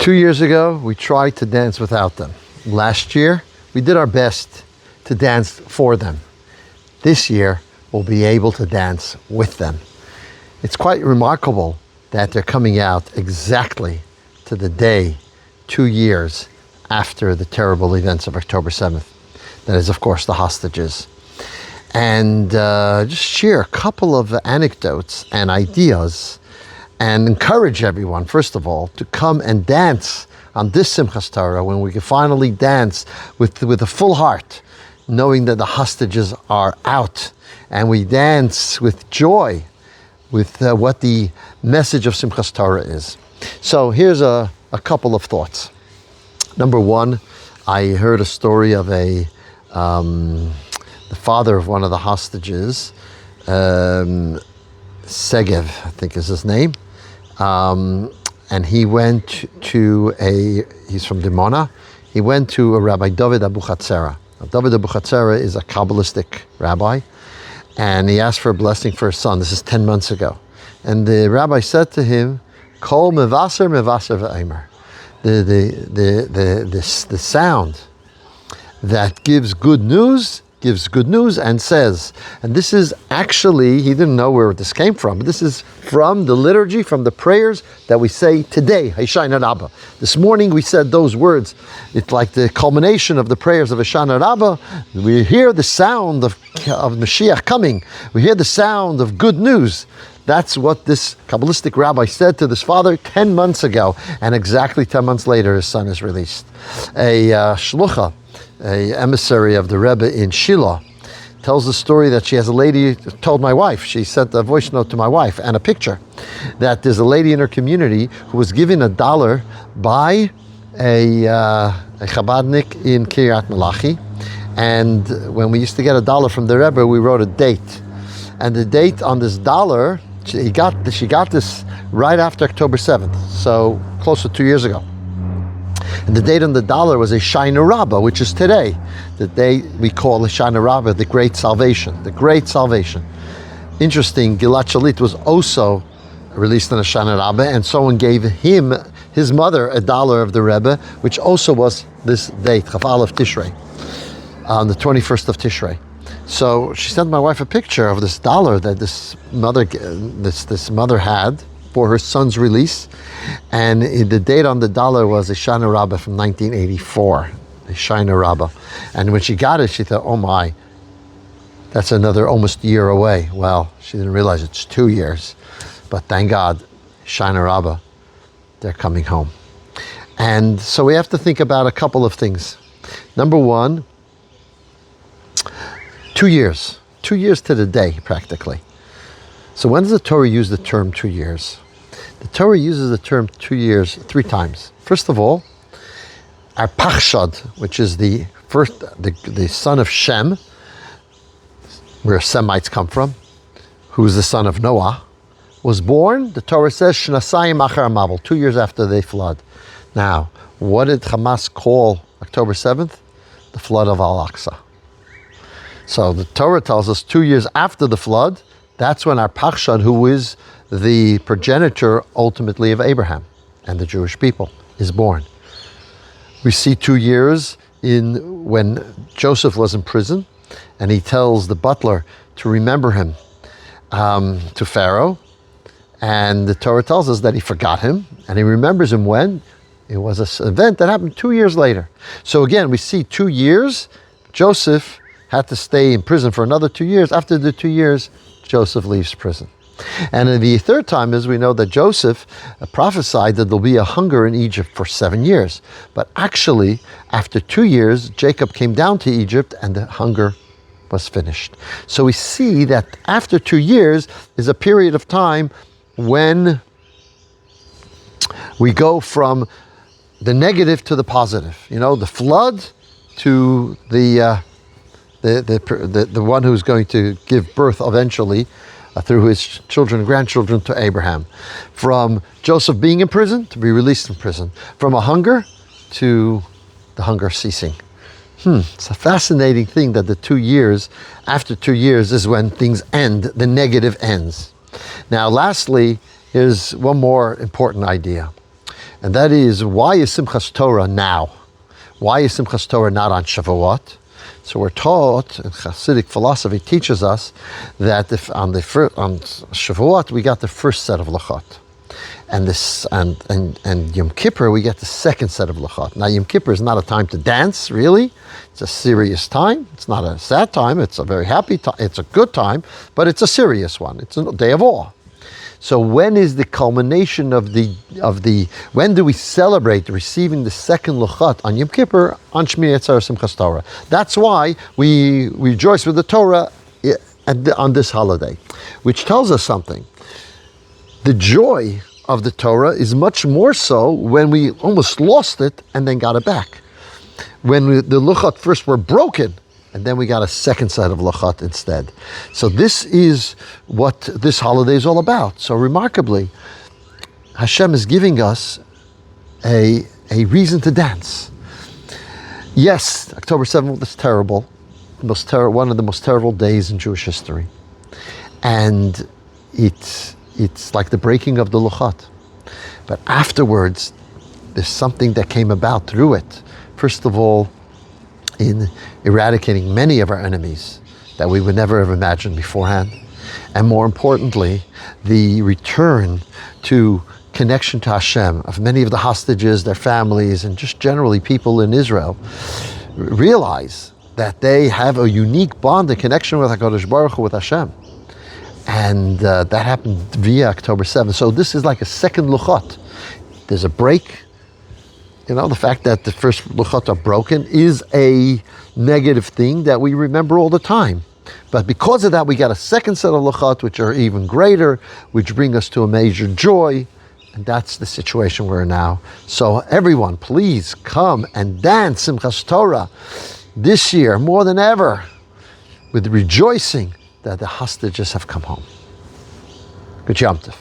2 years ago, we tried to dance without them. Last year, we did our best to dance for them. This year, we'll be able to dance with them. It's quite remarkable that they're coming out exactly to the day 2 years after the terrible events of October 7th. That is, of course, the hostages. And just share a couple of anecdotes and ideas and encourage everyone, first of all, to come and dance on this Simchat Torah when we can finally dance with a full heart, knowing that the hostages are out, and we dance with joy with what the message of Simchat Torah is. So here's a couple of thoughts. Number one, I heard a story of the father of one of the hostages, Segev, I think is his name. And he went he's from Dimona, he went to a Rabbi David Abuchatzera. David Abuchatzera is a Kabbalistic rabbi, and he asked for a blessing for his son. This is 10 months ago. And the rabbi said to him, Kol mevaser ve'emer. The sound that gives good news and says, and this is actually, he didn't know where this came from, but this is from the liturgy, from the prayers that we say today, Hoshana Rabba. This morning we said those words. It's like the culmination of the prayers of Hoshana Rabba. We hear the sound of Mashiach coming. We hear the sound of good news. That's what this Kabbalistic rabbi said to this father 10 months ago, and exactly 10 months later his son is released. A shlucha, an emissary of the Rebbe in Shiloh, tells the story that she has a lady, told my wife, she sent a voice note to my wife and a picture, that there's a lady in her community who was given $1 by a Chabadnik in Kiryat Malachi, and when we used to get $1 from the Rebbe, we wrote a date, and the date on this $1, she got this right after October 7th, so close to 2 years ago. And the date on the $1 was Hoshana Rabba, which is today, the day we call Hoshana Rabba, the Great Salvation, the Great Salvation. Interesting, Gilad Shalit was also released on Hoshana Rabba, and someone gave his mother $1 of the Rebbe, which also was this date, Chaf Aleph Tishrei, on the 21st of Tishrei. So she sent my wife a picture of this $1 that this mother had for her son's release, and the date on the $1 was Hoshana Rabba from 1984, Hoshana Rabba. And when she got it, she thought, oh my, that's another almost year away. Well, she didn't realize it's 2 years, but thank God, Hoshana Rabba, they're coming home. And so we have to think about a couple of things. Number one, 2 years. 2 years to the day, practically. So when does the Torah use the term 2 years? The Torah uses the term 2 years 3 times. First of all, our Pachshad, which is the son of Shem, where Semites come from, who is the son of Noah, was born, the Torah says, Shnasayim Achar Mabel, 2 years after the flood. Now, what did Hamas call October 7th? The flood of Al-Aqsa. So the Torah tells us 2 years after the flood, that's when our Pachshad, who is the progenitor ultimately of Abraham and the Jewish people, is born. We see 2 years when Joseph was in prison, and he tells the butler to remember him to Pharaoh, and the Torah tells us that he forgot him, and he remembers him when? It was an event that happened 2 years later. So again, we see 2 years, Joseph had to stay in prison for another 2 years. After the 2 years, Joseph leaves prison. And the third time is we know that Joseph prophesied that there'll be a hunger in Egypt for 7 years. But actually, after 2 years, Jacob came down to Egypt and the hunger was finished. So we see that after 2 years is a period of time when we go from the negative to the positive. You know, the flood to the one who's going to give birth eventually through his children and grandchildren to Abraham. From Joseph being in prison to be released from prison. From a hunger to the hunger ceasing. It's a fascinating thing that the 2 years, after 2 years is when things end, the negative ends. Now lastly, here's one more important idea. And that is, why is Simchat Torah now? Why is Simchat Torah not on Shavuot? So we're taught, and Hasidic philosophy teaches us that if on Shavuot we got the first set of lachot, and Yom Kippur we get the second set of lachot. Now Yom Kippur is not a time to dance, really. It's a serious time. It's not a sad time. It's a very happy time. It's a good time, but it's a serious one. It's a day of awe. So when is the culmination of the when do we celebrate receiving the second lachot on Yom Kippur on Shmini Atzeres Simchas Torah? That's why we rejoice with the Torah on this holiday, which tells us something. The joy of the Torah is much more so when we almost lost it and then got it back. When the lachot first were broken, and then we got a second set of lachot instead. So this is what this holiday is all about. So remarkably, Hashem is giving us a reason to dance. Yes, October 7th was terrible, one of the most terrible days in Jewish history. And it's like the breaking of the lachot. But afterwards, there's something that came about through it. First of all, in eradicating many of our enemies that we would never have imagined beforehand. And more importantly, the return to connection to Hashem of many of the hostages, their families, and just generally people in Israel realize that they have a unique bond and connection with HaKadosh Baruch Hu, with Hashem. And that happened via October 7th. So this is like a second luchot. There's a break. The fact that the first luchot are broken is a negative thing that we remember all the time. But because of that, we got a second set of luchot, which are even greater, which bring us to a major joy. And that's the situation we're in now. So everyone, please come and dance Simchas Torah this year, more than ever, with rejoicing that the hostages have come home. Good Yom Tov.